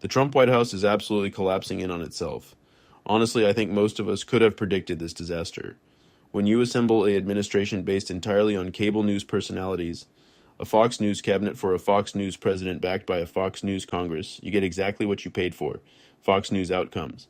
The Trump White House is absolutely collapsing in on itself. Honestly, I think most of us could have predicted this disaster. When you assemble an administration based entirely on cable news personalities, a Fox News cabinet for a Fox News president backed by a Fox News Congress, you get exactly what you paid for, Fox News outcomes.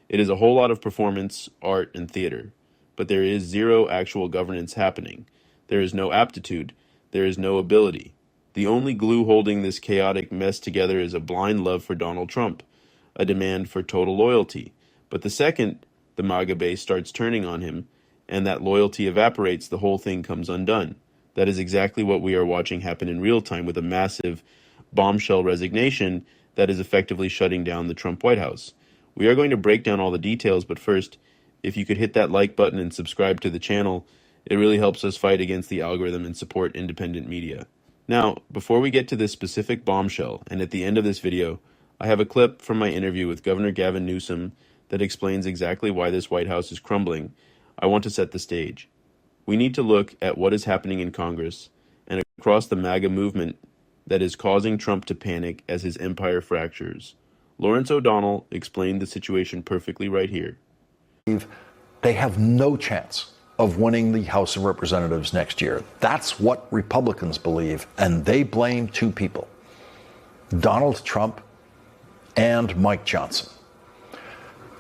It is a whole lot of performance, art, and theater, but there is zero actual governance happening. There is no aptitude. There is no ability. The only glue holding this chaotic mess together is a blind love for Donald Trump, a demand for total loyalty. But the second the MAGA base starts turning on him, and that loyalty evaporates, the whole thing comes undone. That is exactly what we are watching happen in real time with a massive bombshell resignation that is effectively shutting down the Trump White House. We are going to break down all the details, but first, if you could hit that like button and subscribe to the channel, it really helps us fight against the algorithm and support independent media. Now, before we get to this specific bombshell, and at the end of this video, I have a clip from my interview with Governor Gavin Newsom that explains exactly why this White House is crumbling. I want to set the stage. We need to look at what is happening in Congress and across the MAGA movement that is causing Trump to panic as his empire fractures. Lawrence O'Donnell explained the situation perfectly right here. They have no chance of winning the House of Representatives next year. That's what Republicans believe, and they blame two people, Donald Trump and Mike Johnson.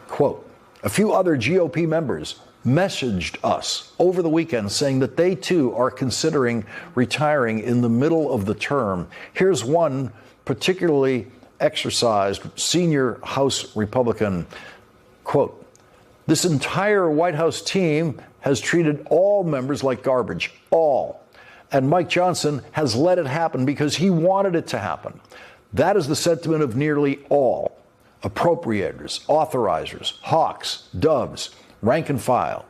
Quote, a few other GOP members messaged us over the weekend saying that they too are considering retiring in the middle of the term. Here's one particularly exercised senior House Republican, quote, this entire White House team has treated all members like garbage, all. And Mike Johnson has let it happen because he wanted it to happen. That is the sentiment of nearly all appropriators, authorizers, hawks, doves, rank and file.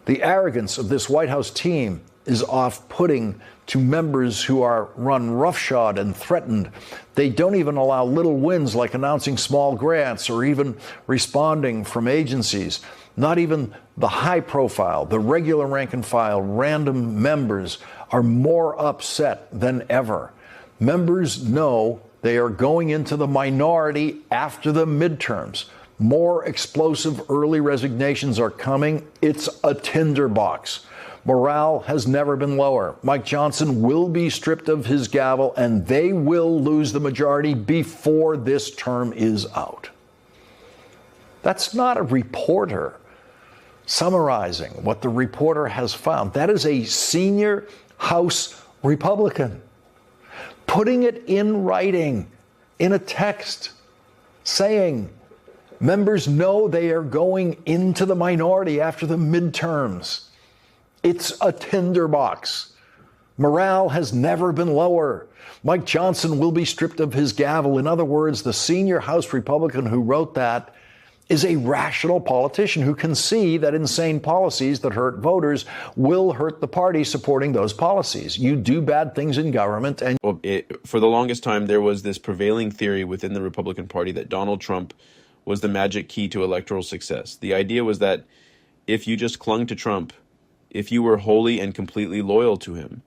The arrogance of this White House team is off-putting to members who are run roughshod and threatened. They don't even allow little wins like announcing small grants or even responding from agencies. Not even the high profile, the regular rank and file, random members are more upset than ever. Members know they are going into the minority after the midterms. More explosive early resignations are coming. It's a tinderbox. Morale has never been lower. Mike Johnson will be stripped of his gavel, and they will lose the majority before this term is out. That's not a reporter summarizing what the reporter has found. That is a senior House Republican putting it in writing, in a text, saying members know they are going into the minority after the midterms. It's a tinderbox. Morale has never been lower. Mike Johnson will be stripped of his gavel. In other words, the senior House Republican who wrote that is a rational politician who can see that insane policies that hurt voters will hurt the party supporting those policies. You do bad things in government and... Well, for the longest time, there was this prevailing theory within the Republican Party that Donald Trump was the magic key to electoral success. The idea was that if you just clung to Trump, if you were wholly and completely loyal to him,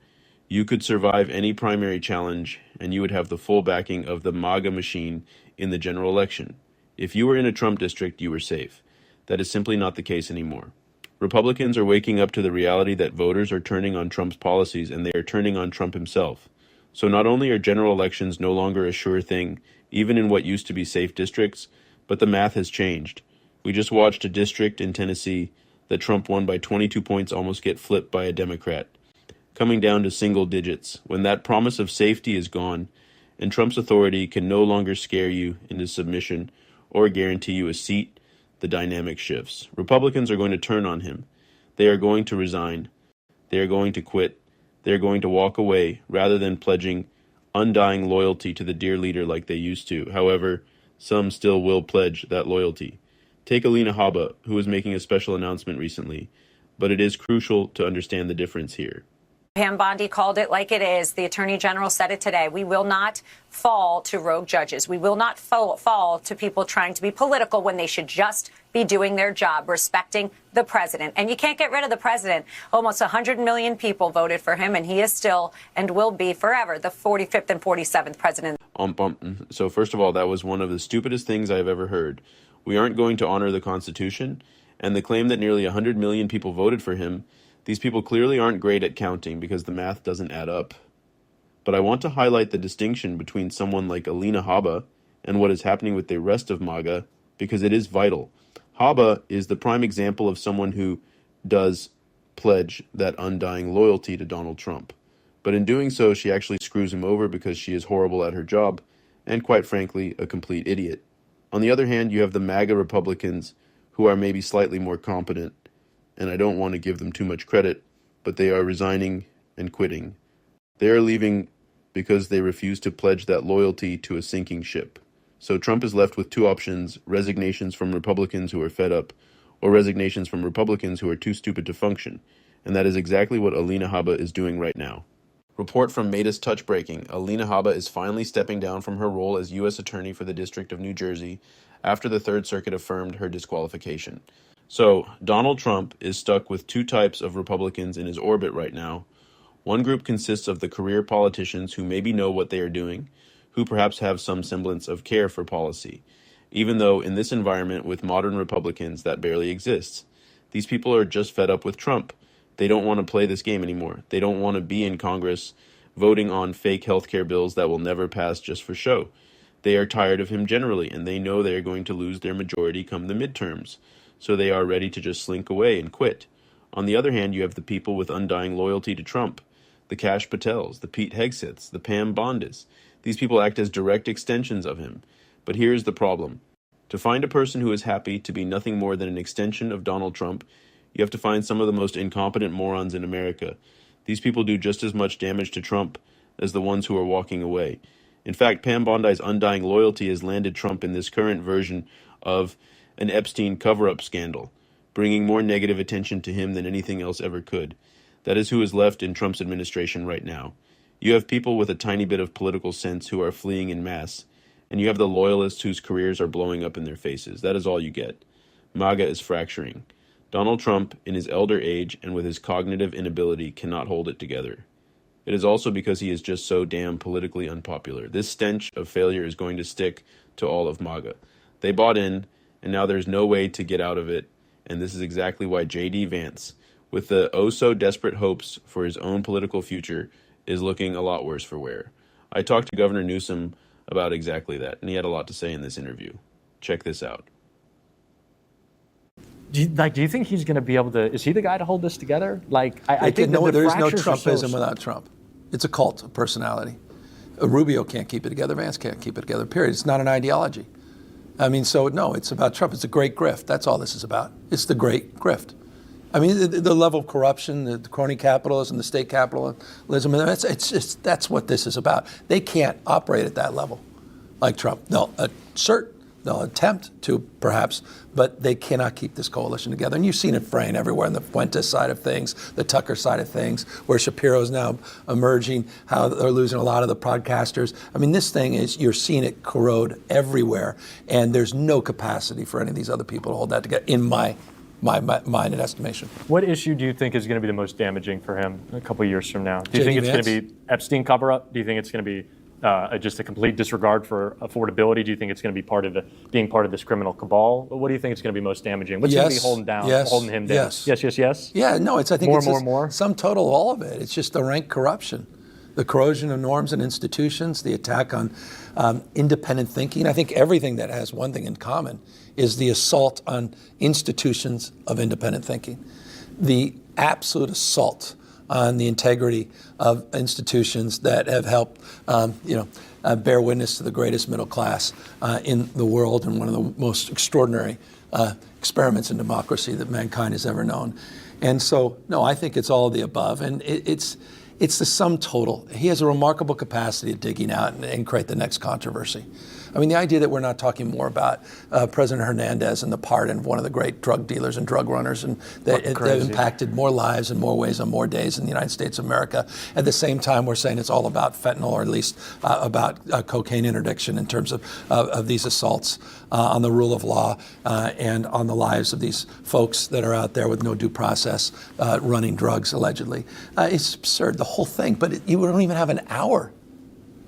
you could survive any primary challenge and you would have the full backing of the MAGA machine in the general election. If you were in a Trump district, you were safe. That is simply not the case anymore. Republicans are waking up to the reality that voters are turning on Trump's policies and they are turning on Trump himself. So not only are general elections no longer a sure thing, even in what used to be safe districts, but the math has changed. We just watched a district in Tennessee that Trump won by 22 points almost get flipped by a Democrat, coming down to single digits, when that promise of safety is gone and Trump's authority can no longer scare you into submission or guarantee you a seat. The dynamic shifts. Republicans are going to turn on him. They are going to resign. They are going to quit. They are going to walk away rather than pledging undying loyalty to the dear leader like they used to. However, some still will pledge that loyalty. Take Alina Habba, who is making a special announcement recently, but it is crucial to understand the difference here. Pam Bondi called it like it is. The Attorney General said it today. We will not fall to rogue judges. We will not fall to people trying to be political when they should just be doing their job, respecting the president. And you can't get rid of the president. Almost 100 million people voted for him, and he is still and will be forever the 45th and 47th president. So first of all, that was one of the stupidest things I've ever heard. We aren't going to honor the Constitution, and the claim that nearly 100 million people voted for him. These people clearly aren't great at counting because the math doesn't add up. But I want to highlight the distinction between someone like Alina Habba and what is happening with the rest of MAGA, because it is vital. Habba is the prime example of someone who does pledge that undying loyalty to Donald Trump. But in doing so, she actually screws him over because she is horrible at her job and, quite frankly, a complete idiot. On the other hand, you have the MAGA Republicans who are maybe slightly more competent, and I don't want to give them too much credit, but they are resigning and quitting. They are leaving because they refuse to pledge that loyalty to a sinking ship. So Trump is left with two options: resignations from Republicans who are fed up, or resignations from Republicans who are too stupid to function. And that is exactly what Alina Habba is doing right now. Report from Matus Touch breaking. Alina Habba is finally stepping down from her role as U.S. Attorney for the District of New Jersey after the Third Circuit affirmed her disqualification. So, Donald Trump is stuck with two types of Republicans in his orbit right now. One group consists of the career politicians who maybe know what they are doing, who perhaps have some semblance of care for policy, even though in this environment with modern Republicans that barely exists. These people are just fed up with Trump. They don't want to play this game anymore. They don't want to be in Congress voting on fake healthcare bills that will never pass just for show. They are tired of him generally, and they know they are going to lose their majority come the midterms. So they are ready to just slink away and quit. On the other hand, you have the people with undying loyalty to Trump, the Kash Patels, the Pete Hegseths, the Pam Bondis. These people act as direct extensions of him. But here's the problem. To find a person who is happy to be nothing more than an extension of Donald Trump, you have to find some of the most incompetent morons in America. These people do just as much damage to Trump as the ones who are walking away. In fact, Pam Bondi's undying loyalty has landed Trump in this current version of an Epstein cover-up scandal, bringing more negative attention to him than anything else ever could. That is who is left in Trump's administration right now. You have people with a tiny bit of political sense who are fleeing en masse, and you have the loyalists whose careers are blowing up in their faces. That is all you get. MAGA is fracturing. Donald Trump, in his elder age and with his cognitive inability, cannot hold it together. It is also because he is just so damn politically unpopular. This stench of failure is going to stick to all of MAGA. They bought in, and now there's no way to get out of it, and this is exactly why J.D. Vance, with the oh-so-desperate hopes for his own political future, is looking a lot worse for wear. I talked to Governor Newsom about exactly that, and he had a lot to say in this interview. Check this out. Do you think he's going to be able to? Is he the guy to hold this together? I think there is no Trumpism without Trump. It's a cult of personality. Rubio can't keep it together. Vance can't keep it together. Period. It's not an ideology. I mean, so no, it's about Trump. It's a great grift. That's all this is about. It's the great grift. I mean, the level of corruption, the crony capitalism, the state capitalism, that's what this is about. They can't operate at that level like Trump. They'll attempt to, perhaps, but they cannot keep this coalition together. And you've seen it fraying everywhere on the Fuentes side of things, the Tucker side of things, where Shapiro's now emerging, how they're losing a lot of the podcasters. I mean, this thing is, you're seeing it corrode everywhere, and there's no capacity for any of these other people to hold that together, in my mind and estimation. What issue do you think is going to be the most damaging for him a couple of years from now? Do you think it's going to be Epstein cover-up? Do you think it's going to be just a complete disregard for affordability? Do you think it's going to be being part of this criminal cabal? What do you think is going to be most damaging? What's going to be holding him down? Yes. Yeah, no, I think it's more. Sum total of all of it. It's just the rank corruption, the corrosion of norms and institutions, the attack on independent thinking. I think everything that has one thing in common is the assault on institutions of independent thinking, the absolute assault on the integrity of institutions that have helped, bear witness to the greatest middle class in the world, and one of the most extraordinary experiments in democracy that mankind has ever known. And so, no, I think it's all of the above, and it's it's the sum total. He has a remarkable capacity of digging out and create the next controversy. I mean, the idea that we're not talking more about President Hernandez and the pardon of one of the great drug dealers and drug runners, and that impacted more lives in more ways on more days in the United States of America. At the same time, we're saying it's all about fentanyl, or at least about cocaine interdiction in terms of these assaults on the rule of law and on the lives of these folks that are out there with no due process running drugs, allegedly. It's absurd, the whole thing. But you don't even have an hour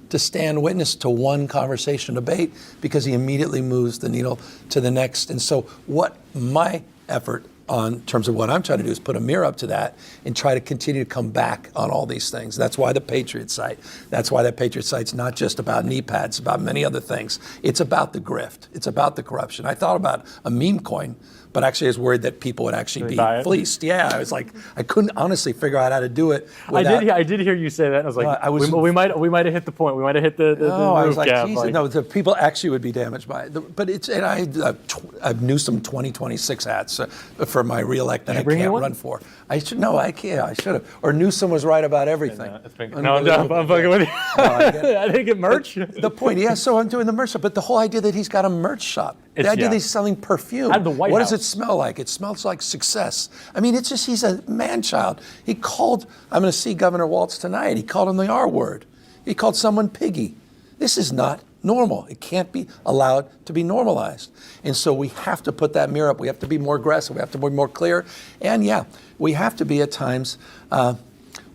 to stand witness to one conversation debate because he immediately moves the needle to the next. And so what my effort in terms of what I'm trying to do is put a mirror up to that and try to continue to come back on all these things. That's why the Patriot site. That's why that Patriot site's not just about knee pads, about many other things. It's about the grift. It's about the corruption. I thought about a meme coin, but actually I was worried that people would actually be fleeced. Yeah, I was like, I couldn't honestly figure out how to do it. I did hear you say that. I was like, we might have hit the point. We might have hit the I was roof like, gap. Jesus, no, the people actually would be damaged by it. But it's, and I've Newsom 2026 hats for my reelect that I can't run for. I should have. Or Newsom was right about everything. No, I'm fucking with you. I didn't get merch. The point, yeah, so I'm doing the merch shop. But the whole idea that he's got a merch shop, the idea that he's selling perfume. At the White what House. does it smell like? It smells like success. I mean, it's just, he's a man-child. He called, I'm going to see Governor Walz tonight. He called him the R word. He called someone piggy. This is not normal. It can't be allowed to be normalized. And so we have to put that mirror up. We have to be more aggressive. We have to be more clear. And yeah, we have to be at times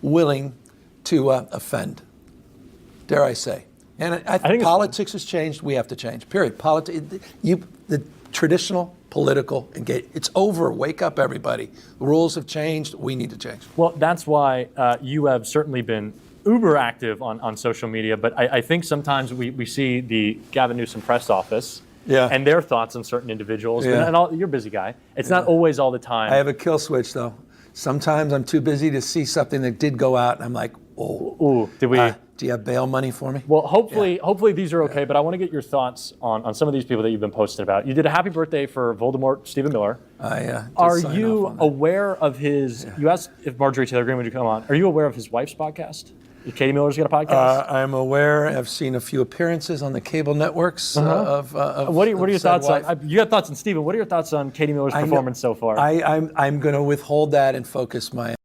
willing to offend, dare I say. And I think politics has changed. We have to change, period. The traditional political engagement, it's over. Wake up, everybody. The rules have changed. We need to change. Well, that's why you have certainly been uber active on social media, but I think sometimes we see the Gavin Newsom press office and their thoughts on certain individuals. Yeah. You're a busy guy. It's not always all the time. I have a kill switch, though. Sometimes I'm too busy to see something that did go out, and I'm like, oh. Ooh, did we? Do you have bail money for me? Well, hopefully these are okay, but I want to get your thoughts on some of these people that you've been posting about. You did a happy birthday for Voldemort, Stephen Miller. Are you aware of his, you asked if Marjorie Taylor Greene would come on, are you aware of his wife's podcast? Katie Miller's got a podcast? I'm aware. I've seen a few appearances on the cable networks of what are your thoughts on, you got thoughts on Stephen, what are your thoughts on Katie Miller's performance so far? I'm going to withhold that and focus my...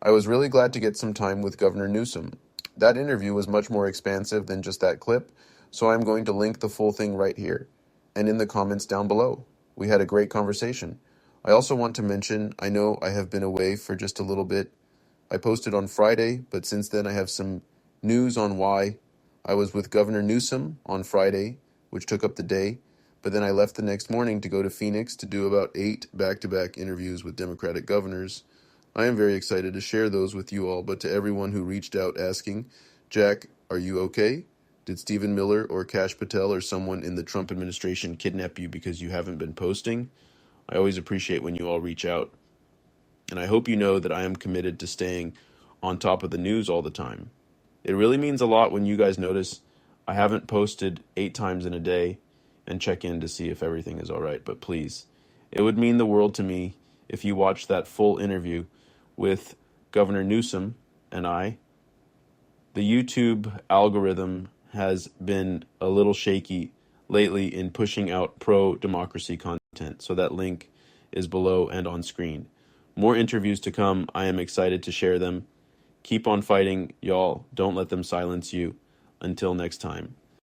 I was really glad to get some time with Governor Newsom. That interview was much more expansive than just that clip, so I'm going to link the full thing right here and in the comments down below. We had a great conversation. I also want to mention, I know I have been away for just a little bit. I posted on Friday, but since then I have some news on why. I was with Governor Newsom on Friday, which took up the day, but then I left the next morning to go to Phoenix to do about 8 back-to-back interviews with Democratic governors. I am very excited to share those with you all, but to everyone who reached out asking, Jack, are you okay? Did Stephen Miller or Kash Patel or someone in the Trump administration kidnap you because you haven't been posting? I always appreciate when you all reach out. And I hope you know that I am committed to staying on top of the news all the time. It really means a lot when you guys notice I haven't posted 8 times in a day and check in to see if everything is all right. But please, it would mean the world to me if you watched that full interview with Governor Newsom and I. The YouTube algorithm has been a little shaky lately in pushing out pro-democracy content, so that link is below and on screen. More interviews to come. I am excited to share them. Keep on fighting, y'all. Don't let them silence you. Until next time.